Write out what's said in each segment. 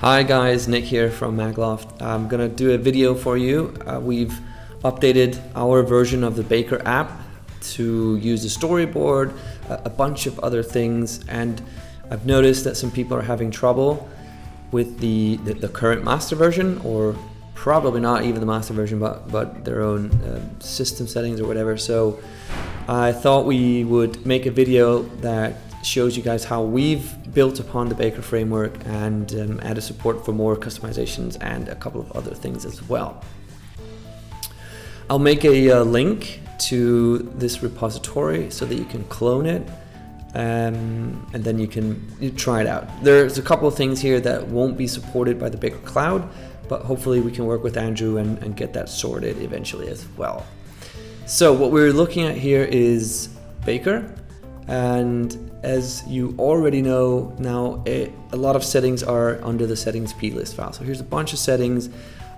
Hi guys, Nick here from MagLoft. I'm gonna do a video for you. We've updated our version of the Baker app to use the Storyboard, a bunch of other things, and I've noticed that some people are having trouble with the current master version, or probably not even the master version, but their own system settings or whatever. So I thought we would make a video that shows you guys how we've built upon the Baker framework and added support for more customizations and a couple of other things as well. I'll make a link to this repository so that you can clone it, and then you try it out. There's a couple of things here that won't be supported by the Baker Cloud, but hopefully we can work with Andrew and get that sorted eventually as well. So what we're looking at here is Baker, and as you already know now, a lot of settings are under the settings plist file. So here's a bunch of settings.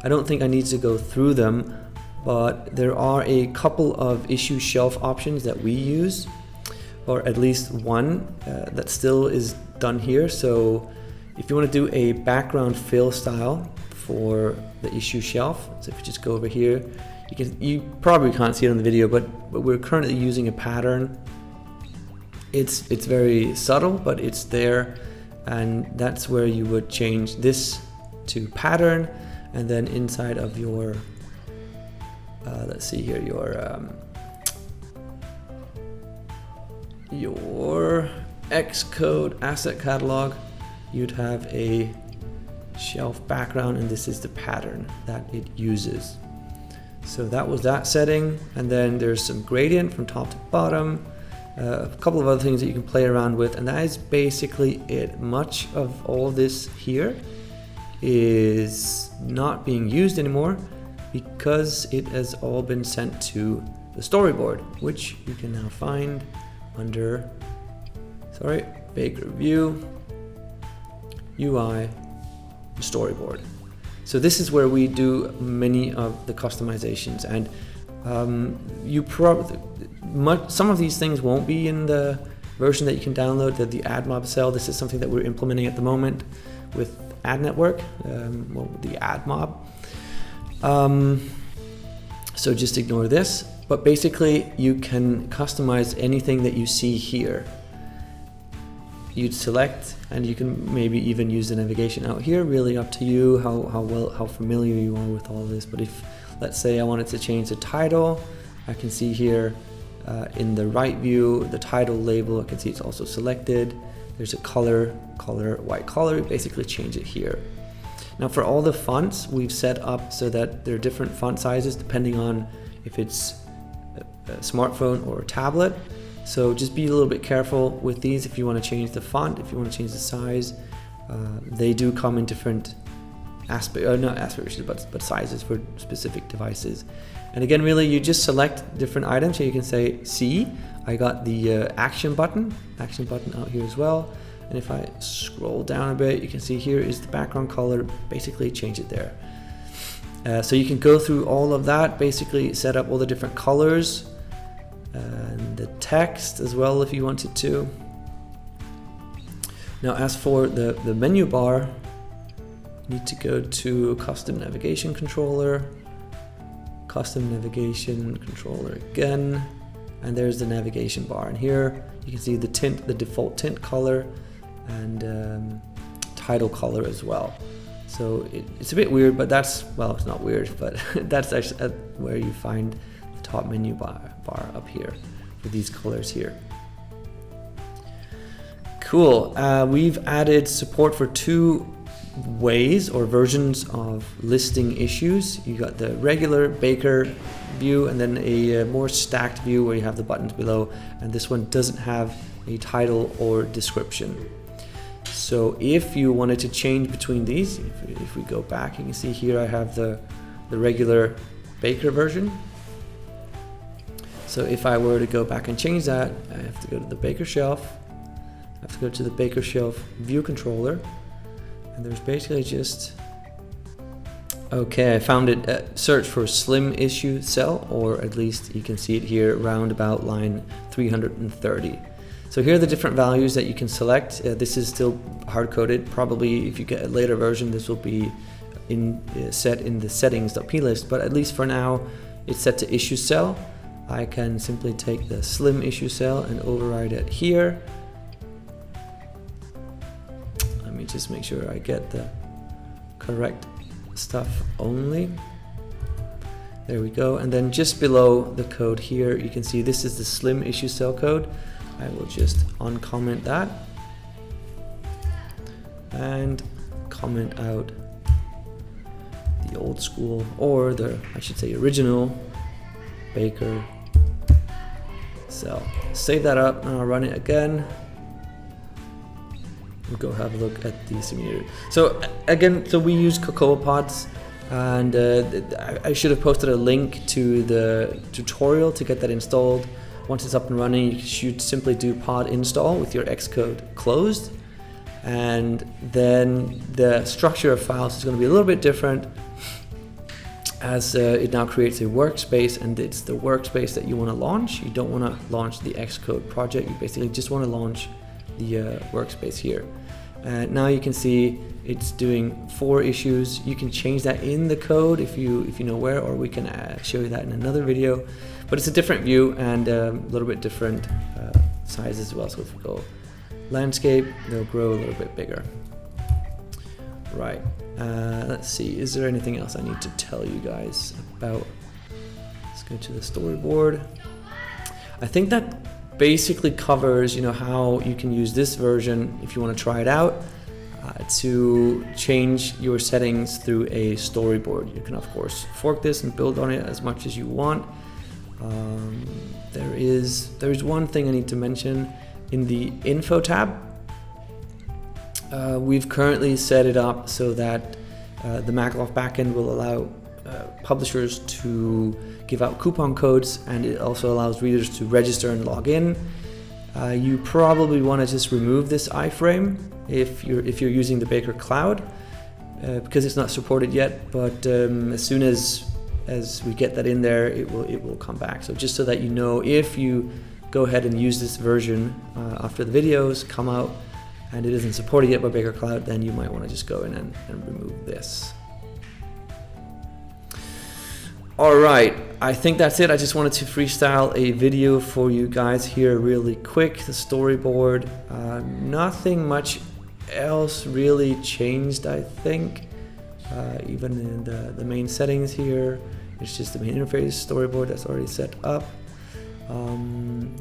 I don't think I need to go through them, but there are a couple of issue shelf options that we use, or at least one that still is done here. So if you want to do a background fill style for the issue shelf, so if you just go over here, you probably can't see it on the video, but we're currently using a pattern. It's very subtle, but it's there, and that's where you would change this to pattern, and then inside of your let's see here, your Xcode asset catalog, you'd have a shelf background, and this is the pattern that it uses. So that was that setting, and then there's some gradient from top to bottom. A couple of other things that you can play around with, and that is basically it. Much of all this here is not being used anymore because it has all been sent to the Storyboard, which you can now find under Baker View, UI, Storyboard. So this is where we do many of the customizations, and some of these things won't be in the version that you can download, the AdMob cell. This is something that we're implementing at the moment with Ad Network, the AdMob. So just ignore this, but basically you can customize anything that you see here. You'd select, and you can maybe even use the navigation out here, really up to you how familiar you are with all this. But if, let's say, I wanted to change the title, I can see here in the right view, the title label, I can see it's also selected. There's a color, white color, basically change it here. Now for all the fonts, we've set up so that there are different font sizes depending on if it's a smartphone or a tablet. So just be a little bit careful with these if you want to change the font, if you want to change the size. They do come in different not aspect ratios, but sizes for specific devices. And again, really, you just select different items. So you can say, see, I got the action button out here as well. And if I scroll down a bit, you can see here is the background color, basically change it there. So you can go through all of that, basically set up all the different colors, and the text as well if you wanted to. Now as for the menu bar, you need to go to custom navigation controller again, and there's the navigation bar, and here you can see the default tint color and title color as well. So it's a bit weird, but it's not weird, but that's actually where you find the top menu bar up here for these colors here. Cool. We've added support for two ways or versions of listing issues. You got the regular Baker view, and then a more stacked view where you have the buttons below, and this one doesn't have a title or description. So if you wanted to change between these, if we go back, you can see here I have the regular Baker version. So if I were to go back and change that, I have to go to the Baker shelf. I have to go to the Baker shelf view controller, and there's basically just, okay, I found it. Search for slim issue cell, or at least you can see it here around about line 330. So here are the different values that you can select. This is still hard-coded. Probably if you get a later version, this will be set in the settings.plist, but at least for now, it's set to issue cell. I can simply take the slim issue cell and override it here. Let me just make sure I get the correct stuff only. There we go. And then just below the code here, you can see this is the slim issue cell code. I will just uncomment that and comment out the old school, or the, I should say, original Baker cell. Save that up and I'll run it again. We'll go have a look at the simulator. So again, so we use Cocoa Pods, and I should have posted a link to the tutorial to get that installed. Once it's up and running, you should simply do pod install with your Xcode closed, and then the structure of files is going to be a little bit different, as it now creates a workspace, and it's the workspace that you want to launch. You don't want to launch the Xcode project, you basically just want to launch the workspace here. Now you can see it's doing 4 issues. You can change that in the code if you know where, or we can show you that in another video. But it's a different view and a little bit different size as well. So if we go landscape, they'll grow a little bit bigger. Right. Let's see. Is there anything else I need to tell you guys about? Let's go to the storyboard. I think that basically covers, how you can use this version if you want to try it out to change your settings through a storyboard. You can of course fork this and build on it as much as you want. There is one thing I need to mention in the info tab. We've currently set it up so that the MagLoft backend will allow publishers to give out coupon codes, and it also allows readers to register and log in. You probably want to just remove this iframe if you're using the Baker Cloud, because it's not supported yet. But as soon as we get that in there, it will come back. So just so that you know, if you go ahead and use this version after the videos come out and it isn't supported yet by Baker Cloud, then you might want to just go in and remove this. Alright, I think that's it. I just wanted to freestyle a video for you guys here really quick. The storyboard, nothing much else really changed, I think. Even in the main settings here, it's just the main interface storyboard that's already set up.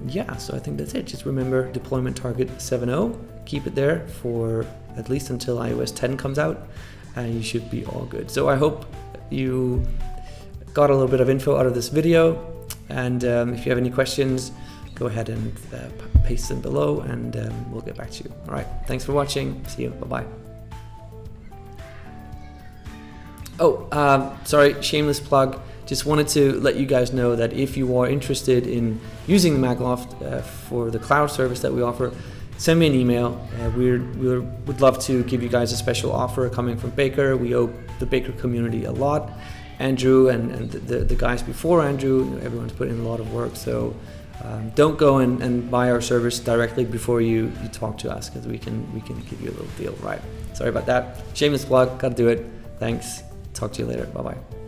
Yeah, so I think that's it. Just remember deployment target 7.0. Keep it there for at least until iOS 10 comes out, and you should be all good. So I hope you got a little bit of info out of this video, and if you have any questions, go ahead and paste them below, and we'll get back to you. All right, thanks for watching. See you. Bye-bye. Oh, sorry, shameless plug. Just wanted to let you guys know that if you are interested in using MagLoft for the cloud service that we offer, send me an email. We would love to give you guys a special offer coming from Baker. We owe the Baker community a lot. Andrew and the guys before Andrew, everyone's put in a lot of work. So don't go and buy our service directly before you talk to us, because we can give you a little deal, right? Sorry about that. Shameless plug, gotta do it. Thanks. Talk to you later. Bye-bye.